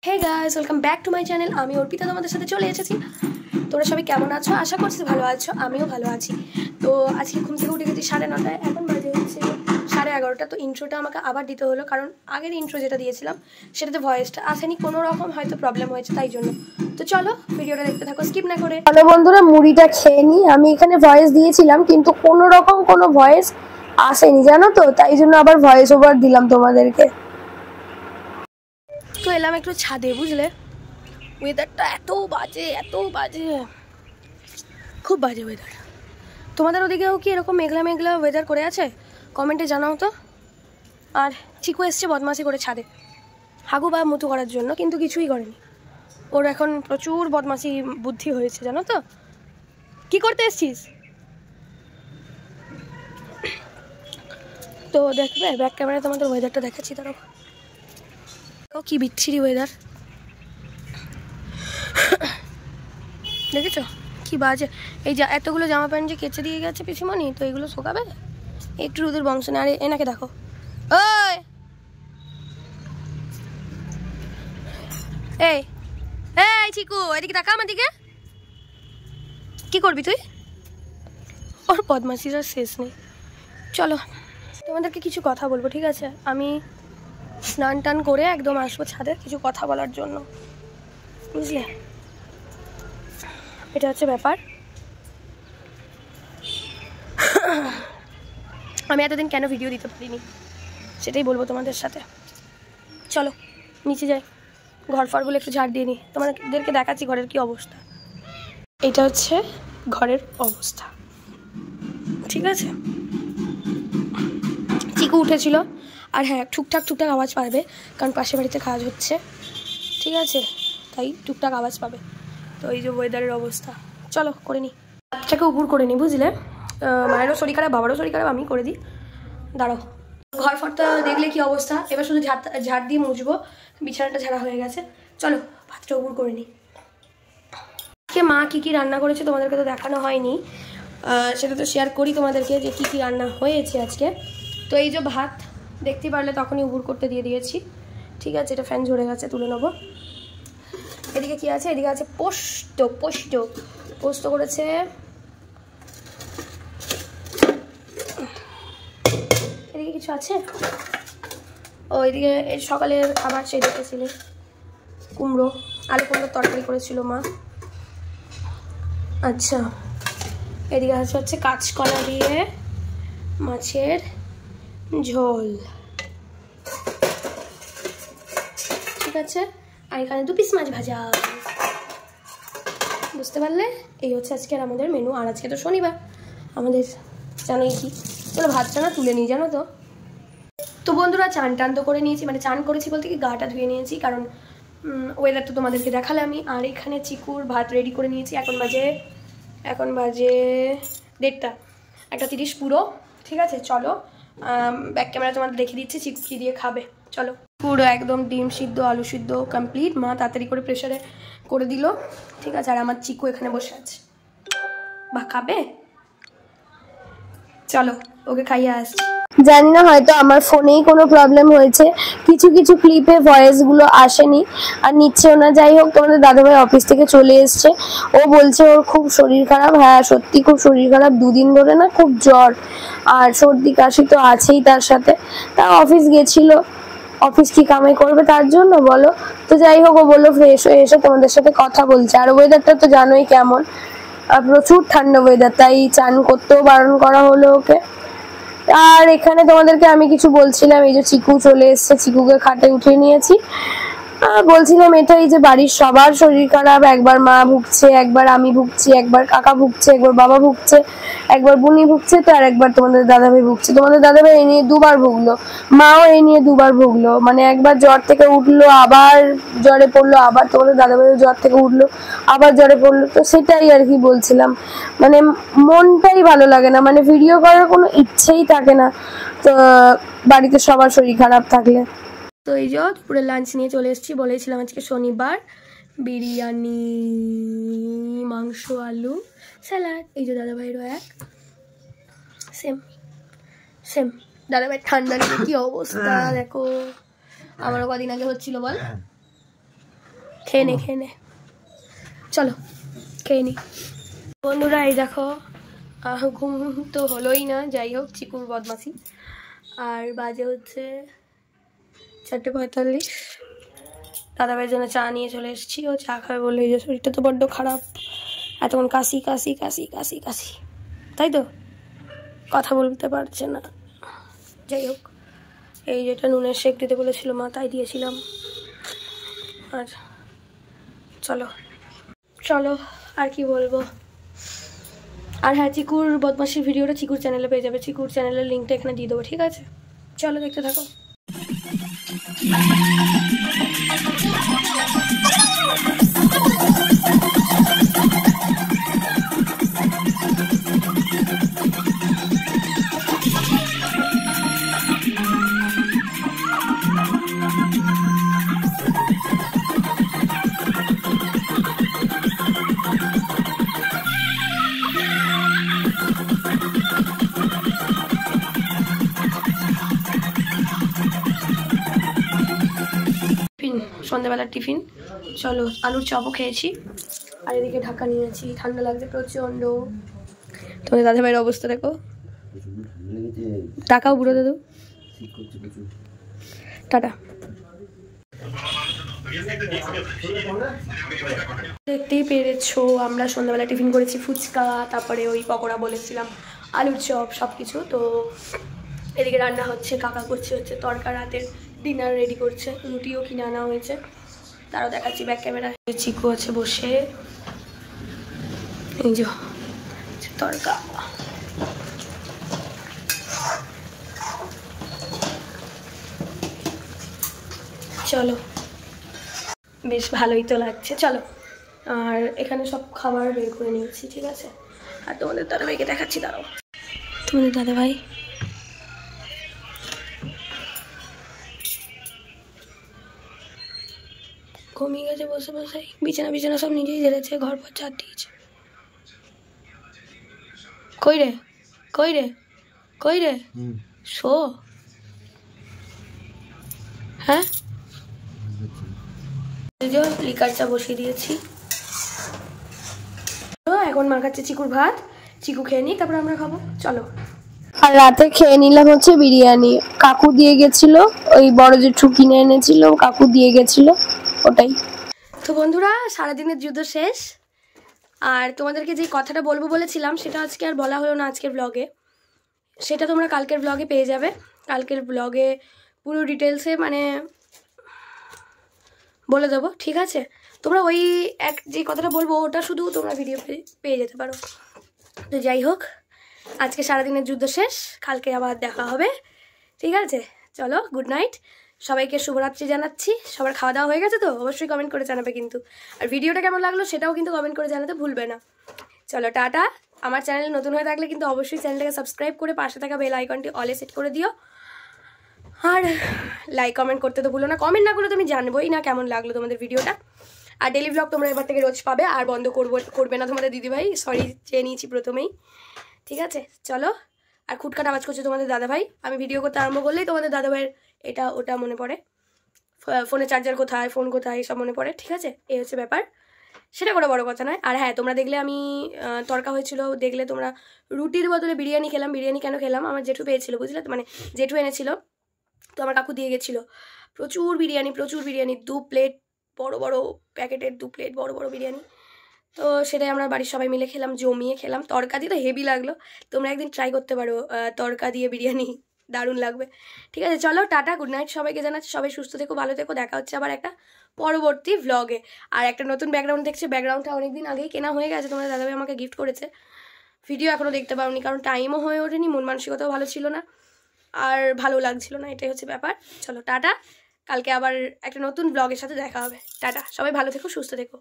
Hey guys, welcome back to my channel. আমি অর্পিতা তোমাদের সাথে চলে এসেছি। তোমরা সবাই কেমন আছো? আশা করছি ভালো আছো, আমিও ভালো আছি। তো আজকে ঘুম থেকে উঠে গেছি 9:30, এখন বাজে হচ্ছে 11:30। তো ইন্ট্রোটা আমাকে আবার দিতে হলো, কারণ আগের ইন্ট্রো যেটা দিয়েছিলাম সেটাতে ভয়েসটা আসেনি, কোনো রকম হয়তো প্রবলেম হয়েছে, তাই জন্য। তো চলো ভিডিওটা দেখতে থাকো স্কিপ না করে। হ্যালো বন্ধুরা, মুড়িটা খেয়ে নিই। আমি এখানে ভয়েস দিয়েছিলাম কিন্তু কোনো রকম কোনো ভয়েস আসেনি, জানো তো, তাই জন্য আবার ভয়েস ওভার দিলাম তোমাদেরকে। তো এলাম একটু ছাদে, বুঝলে, ওয়েদারটা এত বাজে, খুব বাজে ওয়েদার। তোমাদের ওদিকেও কি এরকম মেঘলা মেঘলা ওয়েদার করে আছে? কমেন্টে জানাও তো। আর চিকু এসছে বদমাশি করে ছাদে, হাগু বা মুতু করার জন্য, কিন্তু কিছুই করেনি। ওর এখন প্রচুর বদমাশি বুদ্ধি হয়েছে, জানো তো। কি করতে এসছিস? তো দেখবে ব্যাক ক্যামেরায় তোমাদের ওয়েদারটা দেখাচ্ছি, তারও কি বিচ্ছিরি ওয়েদার, দেখেছো কি বাজে। এই যা এতগুলো জামা প্যান্ট যে কেচে দিয়ে গেছে পিসিমণি, তো এগুলো শোকাবে একটু রোদের বংশ না। আরে এনাকে দেখো, ওই এই এই চিকু, এদিকে তাকা আমার দিকে। কি করবি তুই? ওর বদমাশির আর শেষ নেই। চলো তোমাদেরকে কিছু কথা বলবো, ঠিক আছে? আমি স্নান টান করে একদম আসবো ছাদে কিছু কথা বলার জন্য, বুঝলে। এটা হচ্ছে ব্যাপার। আমি এতদিন কেন ভিডিও দিতে পারিনি সেটাই বলবো তোমাদের সাথে। চলো নিচে যাই, ঘর ফরগুলো একটু ঝাড় দিয়ে নিই, তোমাদেরকে দেখাচ্ছি ঘরের কি অবস্থা। এটা হচ্ছে ঘরের অবস্থা, ঠিক আছে। চিকু উঠেছিল, আর হ্যাঁ, টুকটাক আওয়াজ পাবে, কারণ পাশের বাড়িতে কাজ হচ্ছে, ঠিক আছে, তাই টুকটাক আওয়াজ পাবে। তো এই যে ওয়েদারের অবস্থা, চলো করে নিই, বাচ্চাকে উপর করে নিই, বুঝলে। মায়েরও শরীর খারাপ, বাবারও শরীর খারাপ, আমি করে দিই, দাঁড়াও। ঘর ফরটা দেখলে কি অবস্থা, এবার শুধু ঝাড় দিয়ে মুছবো, বিছানাটা ঝাড়া হয়ে গেছে। চলো ভাতটা উপর করে নিই। আজকে মা কী রান্না করেছে তোমাদেরকে তো দেখানো হয়নি, সেটা তো শেয়ার করি তোমাদেরকে যে কী রান্না হয়েছে আজকে। তো এই যে ভাত দেখতে পারলে তখনই উপর করতে দিয়ে দিয়েছি, ঠিক আছে। এটা ফ্যান ঝরে গেছে, তুলে নেবো। এদিকে কি আছে? এদিকে আছে পোস্ত করেছে। এদিকে কিছু আছে? ও এদিকে সকালের খাবার সেই দেখেছিলে, আলু কুমড়োর তরকারি করেছিল মা। আচ্ছা, এদিকে হচ্ছে কাঁচকলা দিয়ে মাছের ঝোল, ঠিক আছে। আর এখানে 2 পিস মাছ ভাজা, বুঝতে পারলে? এই হচ্ছে আজকের আমাদের মেনু। আর আজকে তো শনিবার, আমাদের জানোই কি। চলো ভাতটা না তুলে নিই, জানো তো। তো বন্ধুরা, চান টান তো করে নিয়েছি, মানে চান করেছি বলতে কি গাটা ধুয়ে নিয়েছি, কারণ ওয়েদার তো তোমাদেরকে দেখালে আমি। আর এখানে চিকুর ভাত রেডি করে নিয়েছি, এখন বাজে 1:30, 1:30 পুরো, ঠিক আছে। চলো ব্যাক ক্যামেরা তোমাদের দেখিয়ে দিচ্ছি চিকু কী দিয়ে খাবে, চলো। পুরো একদম ডিম সিদ্ধ, আলু সিদ্ধ কমপ্লিট, মা তাড়াতাড়ি করে প্রেশারে করে দিল, ঠিক আছে। আর আমার চিকু এখানে বসে আছে, বা খাবে, চলো ওকে খাইয়ে আসছি। জানি না, হয়তো আমার ফোনেই কোনো প্রবলেম হয়েছে, কিছু ক্লিপে ভয়েসগুলো আসেনি আর নিচ্ছেও না। যাই হোক, তোমাদের দাদাভাই অফিস থেকে চলে এসছে, ও বলছে ওর খুব শরীর খারাপ। হ্যাঁ সত্যি খুব শরীর খারাপ, 2 দিন ধরে না খুব জ্বর আর সর্দি কাশি তো আছেই তার সাথে। তা অফিস গেছিল, অফিস কি কামাই করবে তার জন্য বলো। তো যাই হোক, ও বললো ফ্রেশ হয়ে এসে তোমাদের সাথে কথা বলছে। আর ওয়েদারটা তো জানোই কেমন, প্রচুর ঠান্ডা ওয়েদার, তাই চান করতেও বারণ করা হলো ওকে। আর এখানে তোমাদেরকে আমি কিছু বলছিলাম, এই যে চিকু চলে এসছে, চিকুকে খাটে উঠিয়ে নিয়েছি। বলছিলাম এটাই যে বাড়ির সবার শরীর খারাপ, একবার মা ভুগছে, একবার আমি ভুগছি, একবার কাকা ভুগছে, একবার বাবা ভুগছে, একবার বুনি ভুগছে, তো আর একবার তোমাদের দাদাভাই ভুগছে। তোমাদের দাদাভাই এই নিয়ে 2বার ভুগলো, মাও এই নিয়ে 2বার ভুগলো, মানে একবার জ্বর থেকে উঠলো, আবার জ্বরে পড়লো, আবার তোমাদের দাদাভাইও জ্বর থেকে উঠলো, আবার জ্বরে পড়লো। তো সেটাই আর কি বলছিলাম, মানে মনটাই ভালো লাগে না, মানে ভিডিও করার কোনো ইচ্ছেই থাকে না তো বাড়িতে সবার শরীর খারাপ থাকলে। তো এই যে দুপুরে লাঞ্চ নিয়ে চলে এসেছি, বলেছিলাম আজকে শনিবার, বিরিয়ানি, মাংস, আলু, স্যালাড। এই যে দাদাভাইয়েরও সেম দাদাভাই। ঠান্ডা নিয়ে কি অবস্থা দেখো, আমারও কদিন আগে হচ্ছিল বল। খেয়ে নে চলো খেয়ে নি। বন্ধুরা এই দেখো ঘুম তো হলোই না, যাই হোক চিকুর বদমাসি। আর বাজে হচ্ছে 4:45। দাদাভাইয়ের জন্য চা নিয়ে চলে এসেছি। ও চা খাবে বললে, এই যে শরীরটা তো বড্ড খারাপ, এতক্ষণ কাশি কাশি কাশি কাশি কাশি, তাই তো কথা বলতে পারছে না। যাই হোক এই যেটা নুনের শেক দিতে বলেছিল মা, তাই দিয়েছিলাম। আর চলো চলো আর কি বলবো। আর হ্যাঁ, চিকুর বদমাশির ভিডিওটা চিকুর চ্যানেলে পেয়ে যাবে। চিকুর চ্যানেলের লিঙ্কটা এখানে দিয়ে দেবো, ঠিক আছে? চলো দেখতে থাকো। সন্ধ্যাবেলার টিফিন, চলো আলুর চপও খেয়েছি। আর এদিকে ঢাকা নিয়েছি, ঠান্ডা লাগছে প্রচণ্ড। তোমাদের দাদাভাইয়ের অবস্থা দেখো, টাকাও বুড়ো দাদু। টাটা। দেখতেই পেরেছো আমরা সন্ধ্যাবেলা টিফিন করেছি ফুচকা, তারপরে ওই পকোড়া বলেছিলাম, আলুর চপ, সব কিছু। তো এদিকে রান্না হচ্ছে, কাকা করছে হচ্ছে তরকা, রাতের ডিনার রেডি করছে, রুটিও কিনে আনা হয়েছে, তারও দেখাচ্ছি ব্যাক ক্যামেরা। চিকু আছে বসে, এই যে তরকা। চলো বেশ ভালোই তো লাগছে, চলো। আর এখানে সব খাবার বের করে নিয়েছি, ঠিক আছে? আর তোমাদের দাদাভাইকে দেখাচ্ছি, দাঁড়াও। তোমাদের দাদাভাই ঘুমিয়ে গেছে বসে বসে, বিছানা বিছানা সব নিজেই ঝেড়েছে, ঘর পর ঝাড় দিয়েছে। কই রে কই রে কই রে শো, হ্যাঁ লিকার চা বসিয়ে দিয়েছি। এখন মা খাচ্ছে চিকুর ভাত, চিকু খেয়ে নিই তারপরে আমরা খাবো, চলো। আর রাতে খেয়ে নিলাম হচ্ছে বিরিয়ানি, কাকু দিয়ে গেছিল, ওই বড় জেঠু কিনে এনেছিল, কাকু দিয়ে গেছিল, ওটাই। তো বন্ধুরা সারাদিনের যুদ্ধ শেষ। আর তোমাদেরকে যে কথাটা বলবো বলেছিলাম সেটা আজকে আর বলা হলো না আজকের ব্লগে, সেটা তোমরা কালকের ব্লগে পেয়ে যাবে। কালকের ব্লগে পুরো ডিটেলসে মানে বলে দেবো, ঠিক আছে? তোমরা ওই যে কথাটা বলবো ওটা শুধু তোমরা ভিডিও পেয়ে যেতে পারো। তো যাই হোক, আজকে সারাদিনের যুদ্ধ শেষ, কালকে আবার দেখা হবে, ঠিক আছে? চলো, গুড নাইট, সবাইকে শুভরাত্রি জানাচ্ছি। সবার খাওয়া দাওয়া হয়ে গেছে তো? অবশ্যই কমেন্ট করে জানাবে কিন্তু। আর ভিডিওটা কেমন লাগলো সেটাও কিন্তু কমেন্ট করে জানাতে ভুলবে না। চলো টাটা। আমার চ্যানেল নতুন হয়ে থাকলে কিন্তু অবশ্যই চ্যানেলটাকে সাবস্ক্রাইব করে পাশে থাকা বেল আইকনটি অলে সেট করে দিও। আর লাইক কমেন্ট করতে তো ভুলো না, কমেন্ট না করলে তো আমি জানবোই না কেমন লাগলো তোমাদের ভিডিওটা। আর ডেলি ব্লগ তোমরা এবার থেকে রোজ পাবে, আর বন্ধ করবে না তোমাদের দিদিভাই, সরি চেয়ে নিয়েছি প্রথমেই, ঠিক আছে? চলো। আর খুটখাট আওয়াজ করছে তোমাদের দাদাভাই, আমি ভিডিও করতে আরম্ভ করলেই তোমাদের দাদাভাইয়ের এটা ওটা মনে পড়ে, ফোনে চার্জার কোথায়, ফোন কোথায়, সব মনে পড়ে, ঠিক আছে? এই হচ্ছে ব্যাপার, সেটা কোনো বড় কথা নয়। আর হ্যাঁ, তোমরা দেখলে আমি তরকা হয়েছিল, দেখলে তোমরা রুটির বদলে বিরিয়ানি খেলাম। বিরিয়ানি কেন খেলাম, আমার জেঠু পেয়েছিল, বুঝলে তো, মানে জেঠু এনেছিল, তো আমার কাকু দিয়ে গেছিলো প্রচুর বিরিয়ানি, 2 প্লেট, বড় বড় প্যাকেটের 2 প্লেট বড় বড় বিরিয়ানি। তো সেটাই আমরা বাড়ির সবাই মিলে খেলাম, জমিয়ে খেলাম। তরকা দিয়ে তো হেভি লাগলো, তোমরা একদিন ট্রাই করতে পারো তরকা দিয়ে বিরিয়ানি, দারুণ লাগবে, ঠিক আছে? চলো টাটা, গুড নাইট সবাইকে জানাচ্ছি। সবাই সুস্থ থেকো, ভালো থেকো, দেখা হচ্ছে আবার একটা পরবর্তী ভ্লগে। আর একটা নতুন ব্যাকগ্রাউন্ড দেখছে, ব্যাকগ্রাউন্ডটা অনেকদিন আগেই কেনা হয়ে গেছে, তোমাদের দাদাভাই আমাকে গিফট করেছে। ভিডিও এখনও দেখতে পাওনি কারণ টাইমও হয়ে ওঠেনি, মন মানসিকতাও ভালো ছিল না, আর ভালো লাগছিল না, এটাই হচ্ছে ব্যাপার। চলো টাটা, কালকে আবার একটা নতুন ব্লগের সাথে দেখা হবে। টাটা, সবাই ভালো থেকো, সুস্থ থেকো।